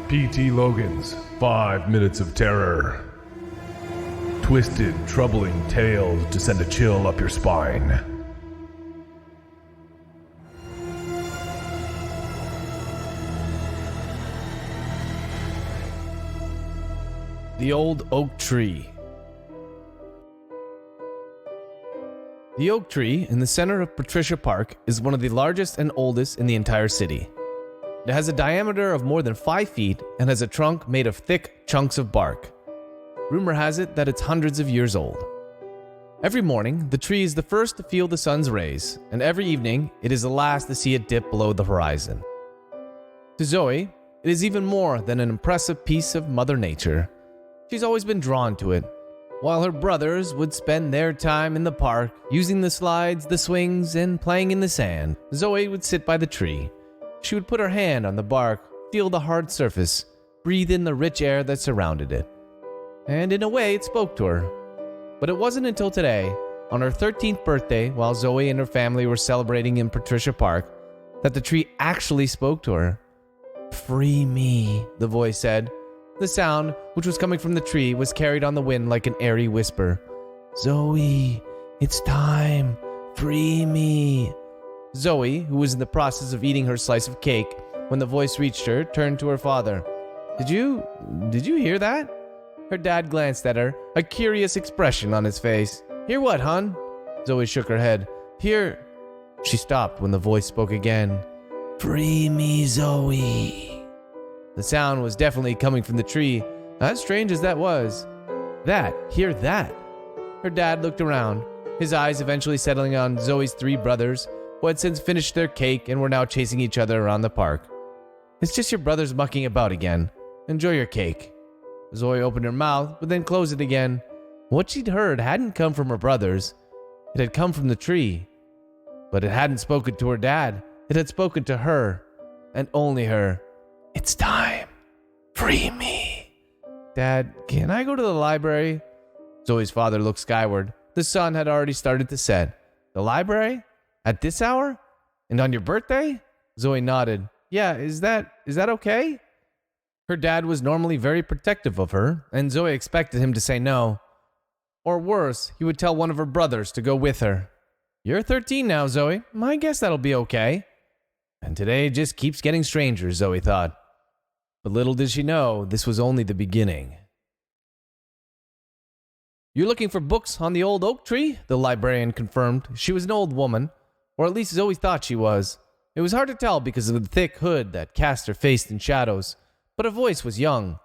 P.T. Logan's 5 Minutes of Terror. Twisted, troubling tales to send a chill up your spine. The Old Oak Tree. The oak tree in the center of Patricia Park is one of the largest and oldest in the entire city. It has a diameter of more than 5 feet and has a trunk made of thick chunks of bark. Rumor has it that it's hundreds of years old. Every morning, the tree is the first to feel the sun's rays, and every evening, it is the last to see it dip below the horizon. To Zoe, it is even more than an impressive piece of Mother Nature. She's always been drawn to it. While her brothers would spend their time in the park, using the slides, the swings, and playing in the sand, Zoe would sit by the tree. She would put her hand on the bark, feel the hard surface, breathe in the rich air that surrounded it. And in a way, it spoke to her. But it wasn't until today, on her 13th birthday, while Zoe and her family were celebrating in Patricia Park, that the tree actually spoke to her. "Free me," the voice said. The sound, which was coming from the tree, was carried on the wind like an airy whisper. "Zoe, it's time. Free me." Zoe, who was in the process of eating her slice of cake when the voice reached her, turned to her father. Did you hear that?" Her dad glanced at her, a curious expression on his face. "Hear what, hon?" Zoe shook her head. "Hear..." She stopped when the voice spoke again. "Free me, Zoe." The sound was definitely coming from the tree, as strange as that was. Hear that. Her dad looked around, his eyes eventually settling on Zoe's 3 brothers, who had since finished their cake and were now chasing each other around the park. "It's just your brothers mucking about again. Enjoy your cake." Zoe opened her mouth, but then closed it again. What she'd heard hadn't come from her brothers. It had come from the tree. But it hadn't spoken to her dad. It had spoken to her, and only her. "It's time. Free me." "Dad, can I go to the library?" Zoe's father looked skyward. The sun had already started to set. "The library? At this hour? And on your birthday?" Zoe nodded. "Yeah, is that okay?" Her dad was normally very protective of her, and Zoe expected him to say no. Or worse, he would tell one of her brothers to go with her. "You're 13 now, Zoe. I guess that'll be okay." And today just keeps getting stranger, Zoe thought. But little did she know, this was only the beginning. "You're looking for books on the old oak tree?" the librarian confirmed. She was an old woman, or at least Zoe thought she was. It was hard to tell because of the thick hood that cast her face in shadows, but her voice was young.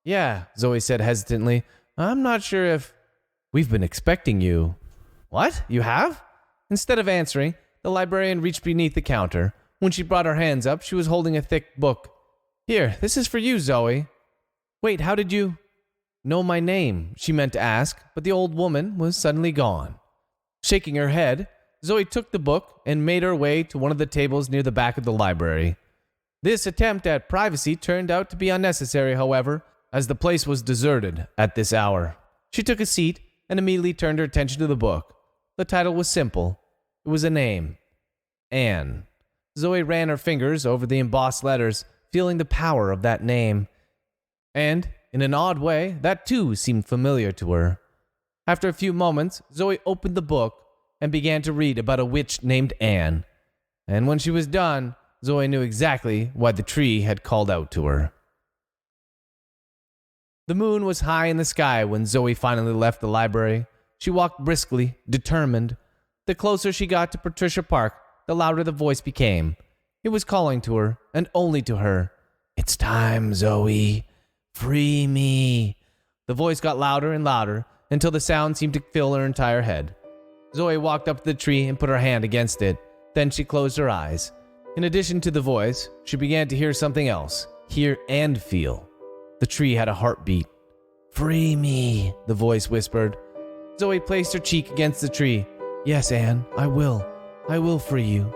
"Yeah," Zoe said hesitantly. "I'm not sure if..." "We've been expecting you." "What? You have?" Instead of answering, the librarian reached beneath the counter. When she brought her hands up, she was holding a thick book. "Here, this is for you, Zoe." "Wait, how did you..." "Know my name?" she meant to ask, but the old woman was suddenly gone. Shaking her head, Zoe took the book and made her way to one of the tables near the back of the library. This attempt at privacy turned out to be unnecessary, however, as the place was deserted at this hour. She took a seat and immediately turned her attention to the book. The title was simple. It was a name. Anne. Zoe ran her fingers over the embossed letters, feeling the power of that name. And, in an odd way, that too seemed familiar to her. After a few moments, Zoe opened the book and began to read about a witch named Anne. And when she was done, Zoe knew exactly why the tree had called out to her. The moon was high in the sky when Zoe finally left the library. She walked briskly, determined. The closer she got to Patricia Park, the louder the voice became. It was calling to her, and only to her. "It's time, Zoe. Free me." The voice got louder and louder until the sound seemed to fill her entire head. Zoe walked up to the tree and put her hand against it. Then she closed her eyes. In addition to the voice, she began to hear something else. Hear and feel. The tree had a heartbeat. "Free me," the voice whispered. Zoe placed her cheek against the tree. "Yes, Anne, I will. I will free you."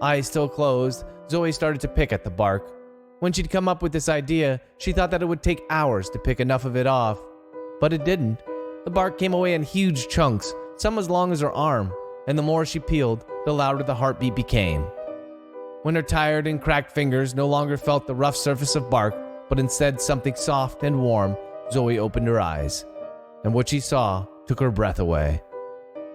Eyes still closed, Zoe started to pick at the bark. When she'd come up with this idea, she thought that it would take hours to pick enough of it off. But it didn't. The bark came away in huge chunks, some as long as her arm, and the more she peeled, the louder the heartbeat became. When her tired and cracked fingers no longer felt the rough surface of bark, but instead something soft and warm, Zoe opened her eyes, and what she saw took her breath away.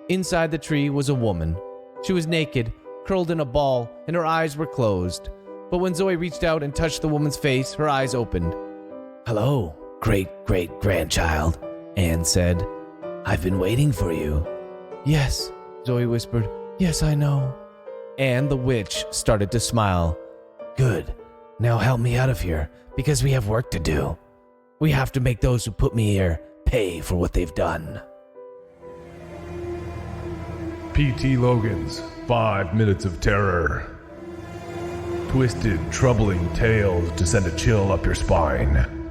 Inside the tree was a woman. She was naked, curled in a ball, and her eyes were closed. But when Zoe reached out and touched the woman's face, her eyes opened. "Hello, great-great-grandchild," Anne said. "I've been waiting for you." "Yes," Zoe whispered. "Yes, I know." And the witch started to smile. "Good. Now help me out of here, because we have work to do. We have to make those who put me here pay for what they've done." P.T. Logan's 5 Minutes of Terror. Twisted, troubling tales to send a chill up your spine.